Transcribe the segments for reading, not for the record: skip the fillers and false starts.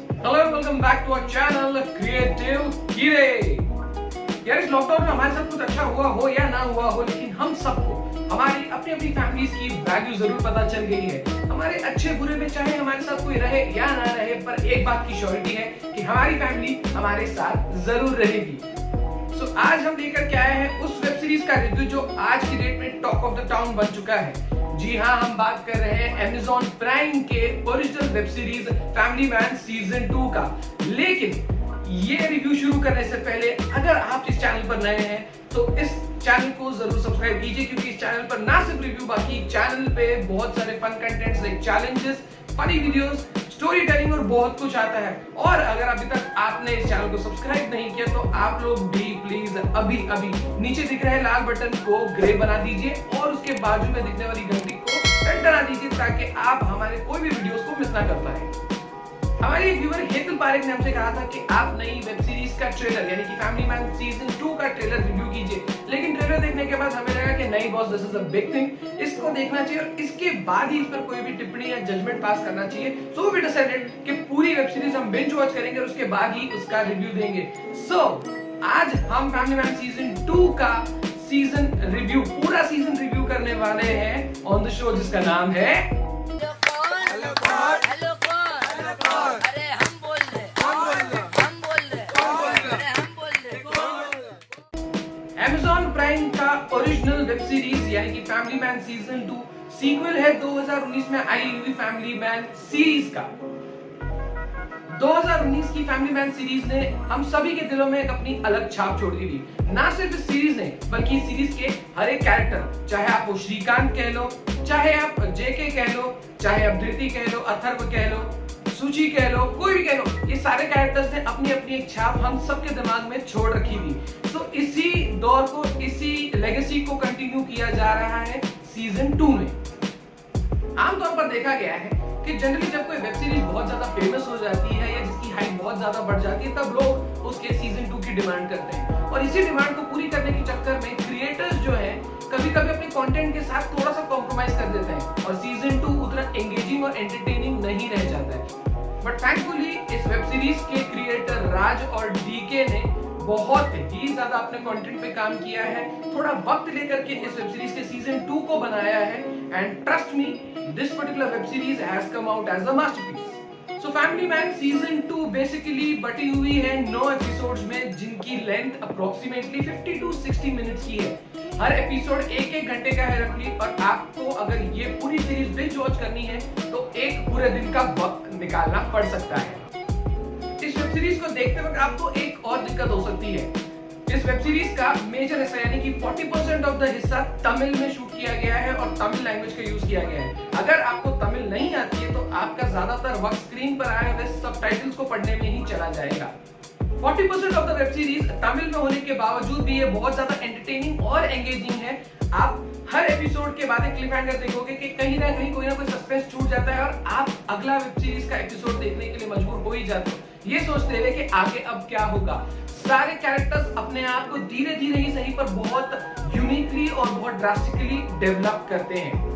Hello welcome back to our channel creative कीड़े। यार इस लॉकडाउन में हमारे साथ कुछ अच्छा हुआ हो या ना हुआ हो, लेकिन हम सबको हमारी अपनी अपनी फैमिलीज की वैल्यू जरूर पता चल गई है। हमारे अच्छे बुरे में चाहे हमारे साथ कोई रहे या ना रहे, पर एक बात की श्योरिटी है कि हमारी फैमिली हमारे साथ जरूर रहेगी। सो आज हम लेकर के आए हैं उस वेब सीरीज का रिव्यू जो आज की डेट में टॉक ऑफ द टाउन बन चुका है। जी हाँ, हम बात कर रहे हैं Amazon प्राइम के original web series family man season 2 का। लेकिन ये रिव्यू शुरू करने से पहले अगर आप इस चैनल पर नए हैं तो इस चैनल को जरूर सब्सक्राइब कीजिए, क्योंकि इस चैनल पर ना सिर्फ रिव्यू, बाकी चैनल पे बहुत सारे fun contents like challenges, funny videos, story telling और बहुत कुछ आता है। और अगर अभी तक आपने इस चैनल को सब्सक्राइब नहीं किया तो आप लोग भी प्लीज अभी नीचे दिख रहे लाल बटन को ग्रे बना दीजिए और उसके बाजू में दिखने वाली घंटी को घंटा करा दीजिए, ताकि आप हमारे कोई भी वीडियोस को मिस ना कर पाए। हमारे एक व्यूअर हेतल पारेख ने हमसे कहा था कि आप नई वेब सीरीज का ट्रेलर यानी कि फैमिली मैन सीजन 2 का ट्रेलर रिव्यू कीजिए, लेकिन ट्रेलर देखने के बाद हमें लगा कि नहीं boss, this is a big thing, इसको देखना चाहिए और इसके बाद ही इस पर कोई भी टिप्पणी या जजमेंट पास करना चाहिए। सो वी डिसाइडेड कि पूरी वेब सीरीज हम बिंज वॉच करेंगे और उसके बाद ही उसका रिव्यू देंगे। सो आज हम फैमिली मैन सीजन 2 का पूरा सीजन रिव्यू करने वाले हैं ऑन द शो, जिसका नाम है Amazon प्राइम का ओरिजिनल वेब सीरीज यानी कि फैमिली मैन सीजन 2 सीक्वल है 2019 में आई हुई फैमिली मैन सीरीज का। 2019 की फैमिली मैन सीरीज ने हम सभी के दिलों में एक अपनी अलग छाप छोड़ दी थी। ना सिर्फ इस सीरीज ने बल्कि इस सीरीज के हर एक कैरेक्टर, चाहे आप वो श्रीकांत कह लो, चाहे आप जेके कह लो, चाहे आप धृति कह लो, अथर्व कह लो, सूची कह लो, कोई भी कह लो, ये सारे कैरेक्टर्स ने अपनी अपनी एक छाप हम सबके दिमाग में छोड़ रखी थी। तो इसी दौर को, इसी लेगेसी को कंटिन्यू किया जा रहा है सीजन 2 में। आमतौर पर देखा गया है कि जनरली जब कोई वेब सीरीज बहुत ज्यादा फेमस हो जाती है या जिसकी हाइप बहुत ज्यादा बढ़ जाती है, तब लोग उसके सीजन 2 की डिमांड करते हैं और इसी डिमांड को पूरी करने के चक्कर में क्रिएटर्स जो है कभी कभी अपने कंटेंट के साथ थोड़ा सा कॉम्प्रोमाइज कर देते हैं और सीजन 2 उतना एंगेजिंग और एंटरटेनिंग नहीं रह जाता है। बट थैंकफुली इस वेब सीरीज के क्रिएटर राज और डीके ने बहुत ही ज्यादा अपने कंटेंट पे काम किया है, थोड़ा वक्त लेकर के इस वेब सीरीज के सीजन 2 को बनाया है, and trust me, this particular web series has come out as a masterpiece. So family man season 2 basically बटी हुई है 9 एपिसोड्स में, जिनकी लेंथ अप्रोक्सीमेटली 50 to 60 मिनट्स की है। हर एपिसोड एक घंटे का है रफली, और आपको अगर ये पूरी सीरीज बिंज वॉच करनी है तो एक पूरे दिन का वक्त निकालना पड़ सकता है। इस वेब सीरीज को देखते वक्त आपको एक और दिक्कत हो सकती है। इस वेब सीरीज का मेजर हिस्सा यानी कि 40% ऑफ द हिस्सा तमिल में शूट किया गया है और तमिल लैंग्वेज का यूज किया गया है। अगर आपको तमिल नहीं आती है तो आपका ज्यादातर वक्त स्क्रीन पर आए हुए सबटाइटल्स को पढ़ने में ही चला जाएगा। 40% of the web series Tamil में होने के बावजूद भी ये बहुत ज्यादा एंटरटेनिंग और एंगेजिंग है। आप हर एपिसोड के बाद एक क्लिफ हैंगर देखोगे कि कहीं ना कहीं कोई ना कोई सस्पेंस छूट जाता है और आप अगला वेब सीरीज का एपिसोड देखने के लिए मजबूर हो ही जाते हो, ये सोचते हुए कि आगे अब क्या होगा। सारे कैरेक्टर्स अपने आप को धीरे धीरे ही सही पर बहुत यूनिकली और बहुत ड्रास्टिकली डेवलप करते हैं।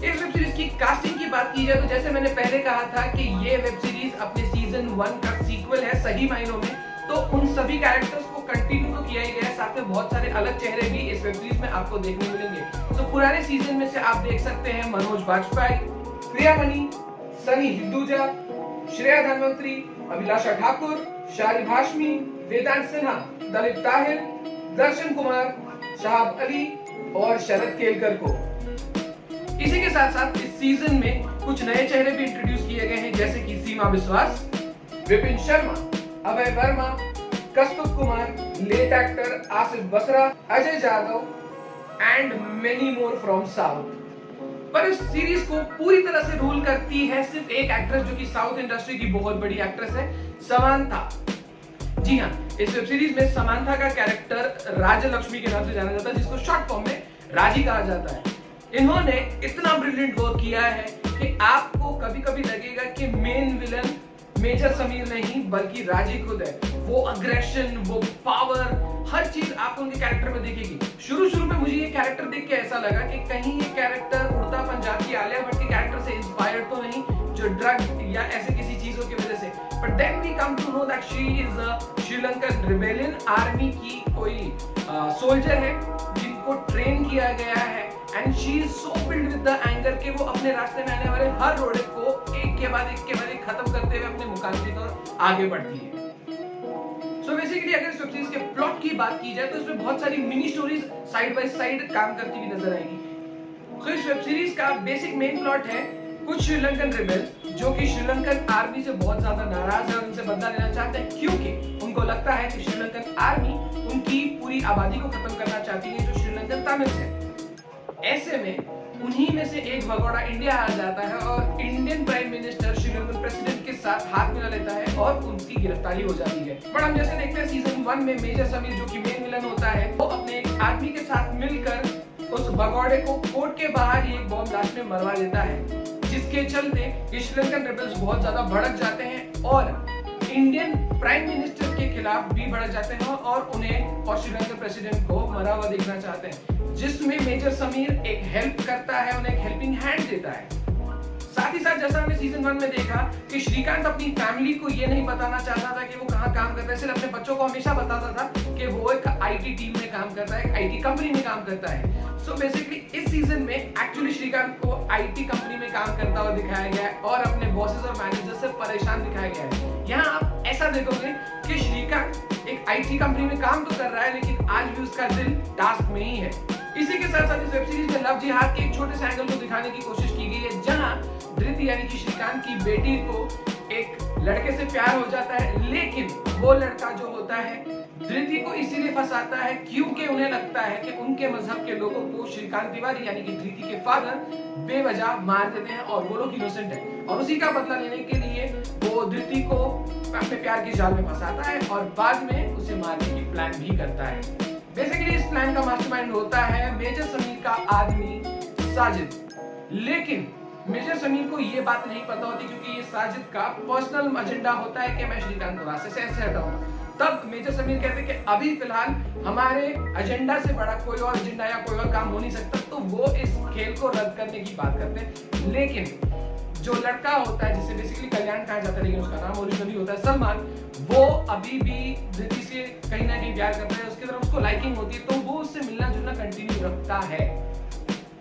इस वेब सीरीज की कास्टिंग की बात की जाए तो जैसे मैंने पहले कहा था कि ये वेब सीरीज अपने सीजन 1 का सीक्वल है सही मायनों में, तो उन सभी कैरेक्टर्स को कंटिन्यू तो किया ही गया है, साथ में बहुत सारे अलग चेहरे भी इस वेब सीरीज में आपको देखने मिलेंगे। तो पुराने सीजन में से आप देख सकते हैं मनोज बाजपेयी, प्रियामणि, सनी हिंदुजा, श्रेया धनवंतरी, अभिलाषा ठाकुर, शारिब हाशमी, वेदांत सिन्हा, दलीप ताहिर, दर्शन कुमार, शहाब अली और शरद केलकर को। इसी के साथ साथ इस सीजन में कुछ नए चेहरे भी इंट्रोड्यूस किए गए हैं, जैसे कि Seema Vishwas, Vipin Sharma, Abhay Verma, Kastur Kumar, late actor Asif Basra, Ajay Jadhav and many more from south. पर इस सीरीज को पूरी तरह से रूल करती है सिर्फ एक एक्ट्रेस, जो कि साउथ इंडस्ट्री की बहुत बड़ी एक्ट्रेस है, समांथा। जी हाँ, इस वेब सीरीज में समांथा का कैरेक्टर राजलक्ष्मी के नाम से जाना जाता है, जिसको शॉर्ट फॉर्म में राजी कहा जाता है। इन्होंने इतना ब्रिलियंट वर्क किया है कि आपको कभी कभी लगेगा कि मेन विलन मेजर समीर नहीं बल्कि राजी खुद है। वो अग्रेशन, वो पावर, हर चीज आपको उनके कैरेक्टर में दिखेगी। शुरू में मुझे ये कैरेक्टर देख के ऐसा लगा कि कहीं ये कैरेक्टर उड़ता पंजाब की आलिया भट्ट के कैरेक्टर से इंस्पायर्ड तो नहीं, जो ड्रग या ऐसे किसी चीजों की वजह से, but then we come to know that she is a Sri Lankan rebellion army की कोई सोल्जर है जिनको ट्रेन किया गया है, and she is so filled with the anger कि वो अपने रास्ते में आने वाले हर रोड़े को एक के बाद एक खत्म करते हुए अपने मुकाम की तरफ आगे बढ़ती है। सो बेसिकली अगर इस वेब सीरीज के प्लॉट की बात की जाए तो इसमें बहुत सारी mini stories side by side काम करती हुई नजर आएगी। सो इस वेब सीरीज का बेसिक मेन प्लॉट है कुछ श्रीलंकन रिबेल्स जो कि श्रीलंकन आर्मी से बहुत ज्यादा नाराज है और उनसे बदला लेना चाहते हैं, क्योंकि उनको लगता है कि श्रीलंकन आर्मी उनकी पूरी आबादी को खत्म करना चाहती है जो श्रीलंकन तमिल्स है। ऐसे में उन्हीं में से एक भगोड़ा इंडिया आ जाता है और Indian prime minister Sri Lankan president के साथ हाथ मिला लेता है और उनकी गिरफ्तारी हो जाती है। बट हम जैसे देखते हैं सीजन 1 में मेजर समीर जो कि मेन विलन होता है वो अपने एक आदमी के साथ मिलकर उस भगोड़े को कोर्ट के बाहर ही एक बॉम्ब ब्लास्ट में मरवा देता है, जिसके चलते श्रीलंकन रिबेल्स बहुत ज्यादा भड़क जाते हैं और इंडियन प्राइम मिनिस्टर के खिलाफ भी भड़क जाते हैं और उन्हें और श्रीलंकन प्रेसिडेंट को मरा हुआ देखना चाहते हैं, जिसमें मेजर समीर एक हेल्प करता है, उन्हें एक हेल्पिंग हैंड देता है। साथ ही साथ जैसा हमने सीजन 1 में देखा कि श्रीकांत अपनी फैमिली को ये नहीं बताना चाहता था कि वो कहाँ काम करता है, सिर्फ अपने बच्चों को हमेशा बताता था कि वो एक आईटी टीम में काम करता है, एक आईटी कंपनी में काम करता है। सो बेसिकली इस सीजन में एक्चुअली श्रीकांत को आईटी कंपनी में काम करता हुआ दिखाया गया है और अपने बॉसेस और मैनेजर से परेशान दिखाया गया है। यहाँ आप ऐसा देखोगे कि श्रीकांत एक आईटी कंपनी में काम तो कर रहा है लेकिन आज भी उसका दिल टास्क में ही है। इसी के साथ साथ इस वेब सीरीज में लव जिहाद के एक छोटे से एंगल को दिखाने की कोशिश की गई है, जहां धृति यानी कि श्रीकांत की बेटी को एक लड़के से प्यार हो जाता है, लेकिन वो लड़का जो होता है धृति को इसीलिए फंसाता है क्योंकि उन्हें लगता है कि उनके मजहब के लोगों को श्रीकांत तिवारी यानी कि धृति के फादर बेवजह मार देते हैं और वो लोग इनोसेंट है, और उसी का बदला लेने के लिए वो धृति को अपने प्यार के जाल में फंसाता है और बाद में उसे मारने की प्लान भी करता है। बेसिकली इस प्लान का मास्टरमाइंड होता है मेजर समीर का आदमी साजिद, लेकिन मेजर समीर को ये बात नहीं पता होती क्योंकि ये साजिद का पर्सनल एजेंडा होता है कि मैं श्रीकांत को रास्ते से ऐसे हटाऊं। तब मेजर समीर कहते हैं कि अभी फिलहाल हमारे एजेंडा से बड़ा कोई और एजेंडा या कोई और काम हो नहीं सकता, तो वो इस खेल को रद्द करने की बात करते हैं। लेकिन जो लड़का होता है जिसे बेसिकली कल्याण कहा जाता है लेकिन उसका नाम ओरिजिनली होता है सलमान, वो अभी भी धृति से कहीं ना कहीं प्यार करता है, उसकी तरफ उसको लाइकिंग होती है, तो वो उससे मिलना जुलना कंटिन्यू रखता है।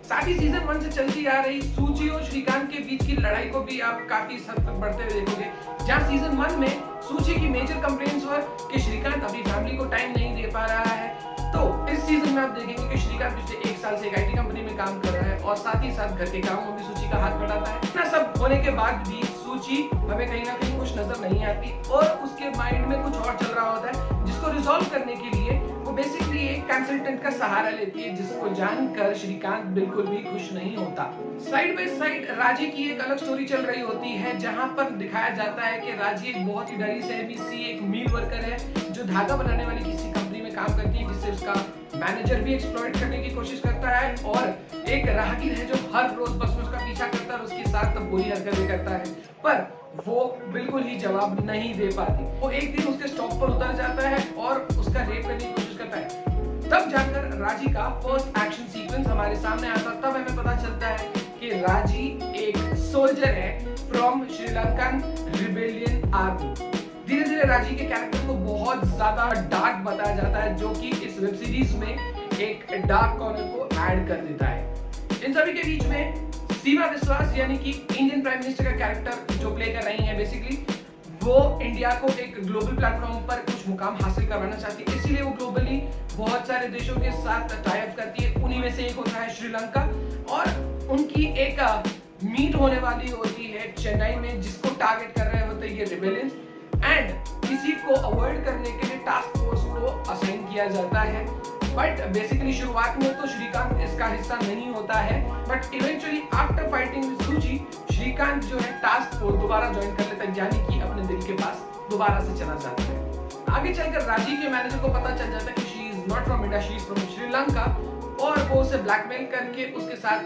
साथ ही सीजन 1 से चलती आ रही सूची और श्रीकांत के बीच की लड़ाई को भी आप काफी हद तक बढ़ते हुए देखोगे, जहां सीजन 1 में सूची की मेजर कंप्लेंट्स वर कि श्रीकांत अपनी फैमिली को टाइम नहीं दे पा रहा है, तो इस सीजन में आप देखेंगे कि श्रीकांत पिछले 1 साल से एक आईटी कंपनी में काम कर रहा है और साथ ही साथ घर के कामों में भी सूची का हाथ बढ़ाता है। इतना सब होने के बाद भी सूची हमें कहीं ना कहीं कुछ नजर नहीं आती और उसके माइंड में कुछ और चल रहा होता है, जिसको रिजॉल्व करने के लिए वो बेसिकली एक कंसल्टेंट का सहारा लेती है, जिसको जानकर श्रीकांत बिल्कुल भी खुश नहीं होता। साइड बाय साइड राजी की एक अलग स्टोरी चल रही होती है, जहां पर दिखाया जाता है कि राजी एक बहुत ही डरी सहमी सी एक मील वर्कर है जो धागा बनाने वाली किसी कंपनी में काम करती है, जिससे उसका मैनेजर भी एक्सप्लॉइट करने की कोशिश करता है और एक राहगीर है जो हर रोज बस में उसका पीछा करता है और उसके साथ तब बुरी हरकतें करता है, पर वो बिल्कुल ही जवाब नहीं दे पाती। वो एक दिन उसके स्टॉप पर उतर जाता है और उसका रेप करने की कोशिश करता है। तब जाकर राजी का फर्स्ट एक्शन सीक्वेंस हमारे सामने आता, तब हमें पता चलता है कि राजी एक सोल्जर है फ्रॉम श्रीलंकन रिबेलियन आर्मी। धीरे धीरे राजी के कैरेक्टर को बहुत ज्यादा डार्क बताया जाता है, जो कि इस वेब सीरीज में एक डार्क कॉर्नर को ऐड कर देता है। इन सभी के बीच में सीमा विश्वास यानी कि इंडियन प्राइम मिनिस्टर का कैरेक्टर जो प्ले कर रही है, बेसिकली वो इंडिया को एक ग्लोबल प्लेटफॉर्म पर कुछ मुकाम हासिल करवाना चाहती है, इसीलिए वो ग्लोबली बहुत सारे देशों के साथ टाई अप करती है। उन्हीं में से एक होता है श्रीलंका और उनकी एक मीट होने वाली होती है चेन्नई में, जिसको टारगेट कर रहे होते हैं ये रिबेलियंस, एंड इसी को अवॉइड करने के लिए टास्क फोर्स को असाइन किया जाता है। बट बेसिकली शुरुआत में तो श्रीकांत इसका हिस्सा नहीं होता है, but eventually after fighting with सूची श्रीकांत जो है टास्क फोर्स दोबारा ज्वाइन कर लेता है, यानी कि अपने दिल के पास दोबारा से चला जाता है। आगे चलकर राजी के मैनेजर को पता चल जाता है कि she is not from India, she is from Sri Lanka, और वो उसे ब्लैकमेल करके उसके साथ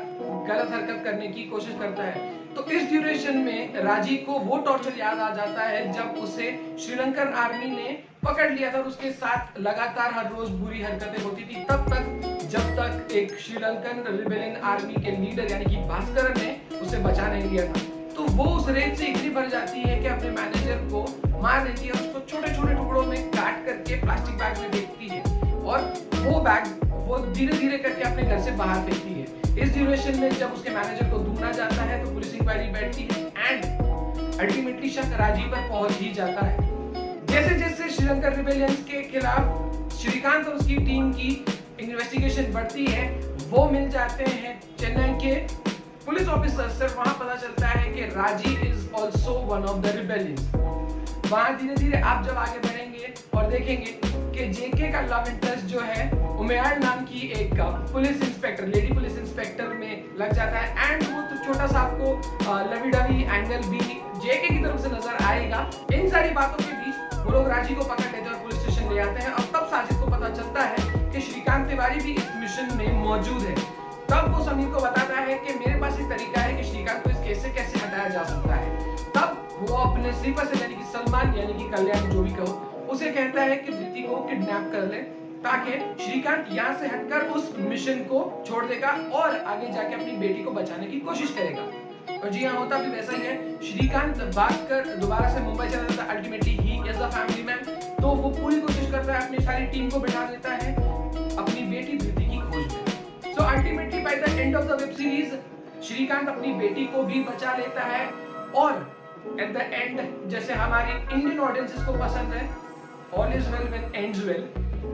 गलत हरकत करने की कोशिश करता है। तो इस ड्यूरेशन में राजी को वो टॉर्चर याद आ जाता है जब उसे श्रीलंकन आर्मी ने पकड़ लिया था और उसके साथ लगातार हर रोज बुरी हरकतें होती थी, तब तक जब तक एक श्रीलंकन रिबेलियन आर्मी के लीडर यानी कि भास्करन ने उसे बचा नहीं लिया था। तो वो उस रेत से इतनी भर जाती है कि अपने मैनेजर को मार देती है, उसको छोटे छोटे टुकड़ों में काट करके प्लास्टिक बैग में फेंकती है और वो बैग वो धीरे धीरे करके अपने घर से बाहर फेंकती है। इस ड्यूरेशन में जब उसके मैनेजर को ढूंढा जाता है तो पुलिस इंक्वायरी बैठती है एंड अल्टीमेटली शक राजी पर पहुंच ही जाता है। जैसे जैसे श्रीलंका रिबेलियंस के खिलाफ श्रीकांत और उसकी टीम की इन्वेस्टिगेशन बढ़ती है, वो मिल जाते हैं चेन्नई के पुलिस ऑफिसर से। वहां पता चलता है कि राजी is also one of the rebellions. वहां धीरे धीरे आप जब आगे बढ़ेंगे और देखेंगे कि जेके का लव इंटरेस्ट जो है उमेयार नाम की एक police inspector, lady police inspector में लग जाता है एंड वो तो छोटा सा आपको लवी डवी एंगल भी जेके की तरफ से नजर आएगा। इन सारी बातों के बीच वो लोग राजी को पकड़ लेते हैं और पुलिस स्टेशन ले आते हैं और तब साजिद को पता चलता है कि श्रीकांत तिवारी भी इस मिशन में मौजूद है। तब वो समीर को बताता है कि मेरे पास एक तरीका है कि श्रीकांत को इस केस से कैसे हटाया जा सकता है। तब वो अपने स्लीपर से यानी कि सलमान यानी कि कल्याण जो भी कहो उसे कहता है कि धृति को किडनैप कर ले ताकि श्रीकांत यहाँ से हटकर उस मिशन को छोड़ देगा और आगे जाके अपनी बेटी को बचाने की कोशिश करेगा। और जी हाँ, होता भी वैसा ही है। श्रीकांत भागकर दोबारा से मुंबई चला जाता है। Ultimately he is a family man, तो वो पूरी कोशिश करता है, अपनी सारी टीम को बिठा देता है अपनी बेटी धृति की खोज में। So ultimately by the end of the web series Srikant अपनी बेटी को भी बचा लेता है और एट द एंड जैसे हमारी इंडियन ऑडियंसेस को पसंद है all is well when ends well,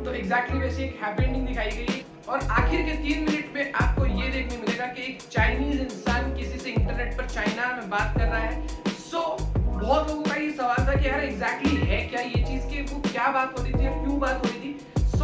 तो एग्जैक्टली वैसे एक हैप्पी एंडिंग दिखाई गई। और आखिर के 3 मिनट में आपको ये देखने मिलेगा कि एक चाइनीज इंसान किसी से इंटरनेट पर चाइना में बात कर रहा है। बहुत लोगों का ये सवाल था कि यार एग्जैक्टली है क्या ये चीज, कि वो क्या बात हो रही थी और क्यों बात हो रही थी।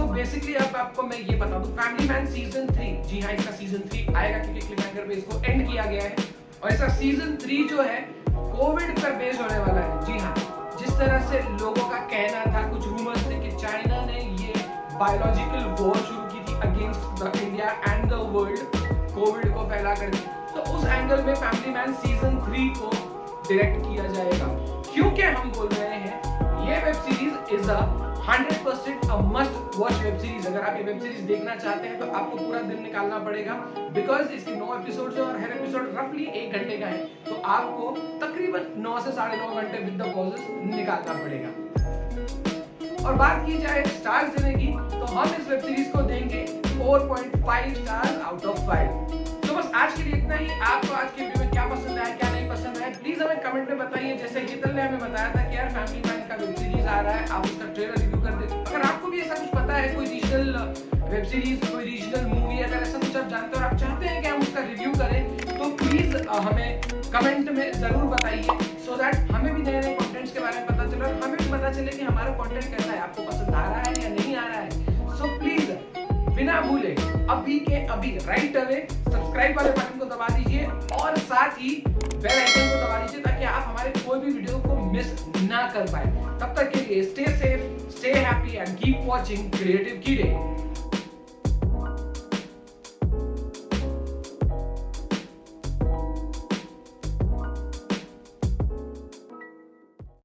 बेसिकली अब आपको मैं ये बता दूं, फैमिली मैन सीजन 3, जी हाँ इसका सीजन 3 आएगा क्योंकि क्लिफहैंगर पे इसको एंड किया गया है और इसका सीजन 3 जो है कोविड पर बेस्ड होने वाला है। जी हाँ, जिस तरह से लोगों का कहना था, कुछ रूमर्स थे कि चाइना ने ये बायोलॉजिकल वॉर शुरू की थी against the India and the world Covid को फैला कर, तो उस एंगल में फैमिली मैन सीजन 3 को डायरेक्ट किया जाएगा। क्योंकि हम बोल रहे हैं ये web series is a 100% a must watch web series. अगर आप ये वेब सीरीज देखना चाहते हैं तो आपको पूरा दिन निकालना पड़ेगा बिकॉज इसके 9 एपिसोड है और हर एपिसोड रफली 1 घंटे का है, तो आपको तकरीबन 9 से 9.5 घंटे विद द पॉजेस निकालना पड़ेगा। और बात की जाए स्टार्स देने की तो हम इस वेब सीरीज को देंगे 4.5 स्टार्स आउट ऑफ 5। तो बस आज के लिए इतना ही। आपको आज के वीडियो में क्या पसंद आया क्या नहीं पसंद आया प्लीज हमें कमेंट में बताइए। जैसे हीतल ने हमें बताया था कि यार फैमिली मैन का वेब सीरीज आ रहा है, आप उसका ट्रेलर रिव्यू कर दे। अगर आपको भी ऐसा कुछ पता है, कोई रीजनल वेब सीरीज, कोई रीजनल मूवी, अगर ऐसा कुछ आप जानते हो और आप चाहते हैं कि हम उसका रिव्यू करें तो प्लीज हमें कमेंट में जरूर बताइए सो दैट हमें भी नए नए कंटेंट्स के बारे में पता चले और हमें भी पता चले कि हमारा कंटेंट कैसा है, आपको पसंद आ रहा है या नहीं आ रहा है। सो प्लीज बिना भूले अभी के अभी राइट अवे सब्सक्राइब वाले बटन को दबा दीजिए और साथ ही बेल आइकन को दबा दीजिए ताकि आप हमारे कोई भी वीडियो को मिस ना कर पाए। तब तक के लिए stay safe, stay happy and keep watching creative कीड़े।